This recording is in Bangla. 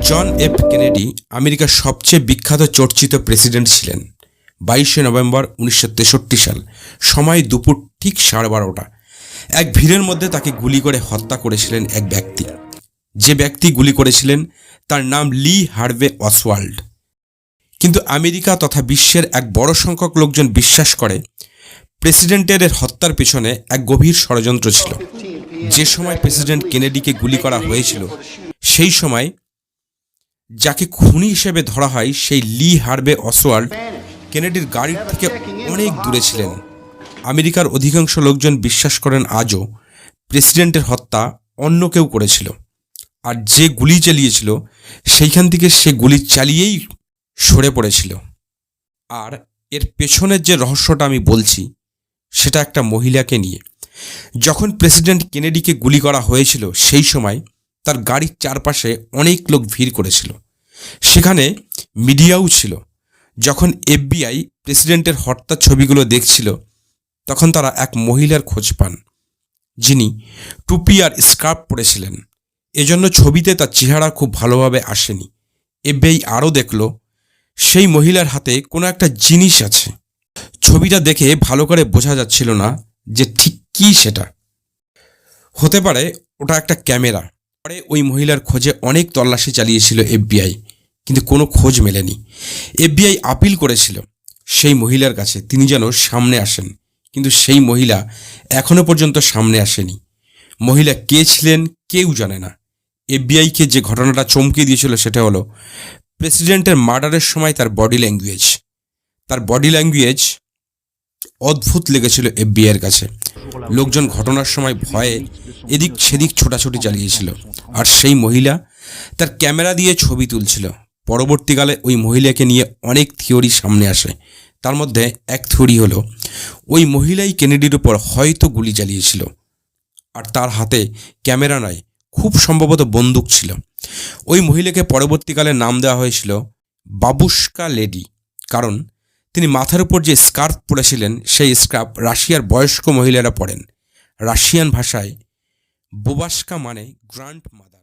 জন এফ কেনেডি আমেরিকার সবচেয়ে বিখ্যাত চর্চিত প্রেসিডেন্ট ছিলেন। 22শে নভেম্বর 1963 সাল, সময় দুপুর ঠিক 12:30। এক ভিড়ের মধ্যে তাকে গুলি করে হত্যা করেছিলেন এক ব্যক্তি। যে ব্যক্তি গুলি করেছিলেন তার নাম লি হার্ভে অসওয়াল্ড। কিন্তু আমেরিকা তথা বিশ্বের এক বড় সংখ্যক লোকজন বিশ্বাস করে প্রেসিডেন্টের হত্যার পেছনে এক গভীর ষড়যন্ত্র ছিল। যে সময় প্রেসিডেন্ট কেনেডিকে গুলি করা হয়েছিল সেই সময় যাকে খুনি হিসেবে ধরা হয় সেই লি হার্ভে অসওয়াল্ড কেনেডির গাড়ির থেকে অনেক দূরে ছিলেন। আমেরিকার অধিকাংশ লোকজন বিশ্বাস করেন আজও প্রেসিডেন্টের হত্যা অন্য কেউ করেছিল, আর যে গুলি চালিয়েছিল সেইখান থেকে সে গুলি চালিয়েই সরে পড়েছিল। আর এর পেছনের যে রহস্যটা আমি বলছি সেটা একটা মহিলাকে নিয়ে। যখন প্রেসিডেন্ট কেনেডিকে গুলি করা হয়েছিল সেই সময় তার গাড়ির চারপাশে অনেক লোক ভিড় করেছিল, সেখানে মিডিয়াও ছিল। যখন FBI প্রেসিডেন্টের হত্যার ছবিগুলো দেখছিল তখন তারা এক মহিলার খোঁজ পান যিনি টুপি আর স্কার্ফ পরেছিলেন। এজন্য ছবিতে তার চেহারা খুব ভালোভাবে আসেনি। FBI আরও দেখল সেই মহিলার হাতে কোনো একটা জিনিস আছে। ছবিটা দেখে ভালো করে বোঝা যাচ্ছিল না যে ঠিক কী সেটা। হতে পারে ওটা একটা ক্যামেরা। পরে ওই মহিলার খোঁজে অনেক তল্লাশি চালিয়েছিল FBI, কিন্তু কোনো খোঁজ মেলেনি। FBI আপিল করেছিল সেই মহিলার কাছে তিনি যেন সামনে আসেন, কিন্তু সেই মহিলা এখনও পর্যন্ত সামনে আসেনি। মহিলা কে ছিলেন কেউ জানে না। FBIকে যে ঘটনাটা চমকে দিয়েছিল সেটা হলো প্রেসিডেন্টের মার্ডারের সময় তার বডি ল্যাঙ্গুয়েজ অদ্ভুত লেগেছিল FBIয়ের কাছে। লোকজন ঘটনার সময় ভয়ে এদিক সেদিক ছোটাছুটি চালিয়েছিল, আর সেই মহিলা তার ক্যামেরা দিয়ে ছবি তুলছিল। পরবর্তীকালে ওই মহিলাকে নিয়ে অনেক থিওরি সামনে আসে। তার মধ্যে এক থিওরি হলো ওই মহিলাই কেনেডির উপর হয়তো গুলি চালিয়েছিল, আর তার হাতে ক্যামেরা নয়, খুব সম্ভবত বন্দুক ছিল। ওই মহিলাকে পরবর্তীকালে নাম দেওয়া হয়েছিল বাবুস্কা লেডি, কারণ তিনি মাথার উপর যে স্কার্ফ পরেছিলেন সেই স্কার্ফ রাশিয়ার বয়স্ক মহিলারা পরেন। রাশিয়ান ভাষায় বোবাস্কা মানে গ্র্যান্ড মাদার।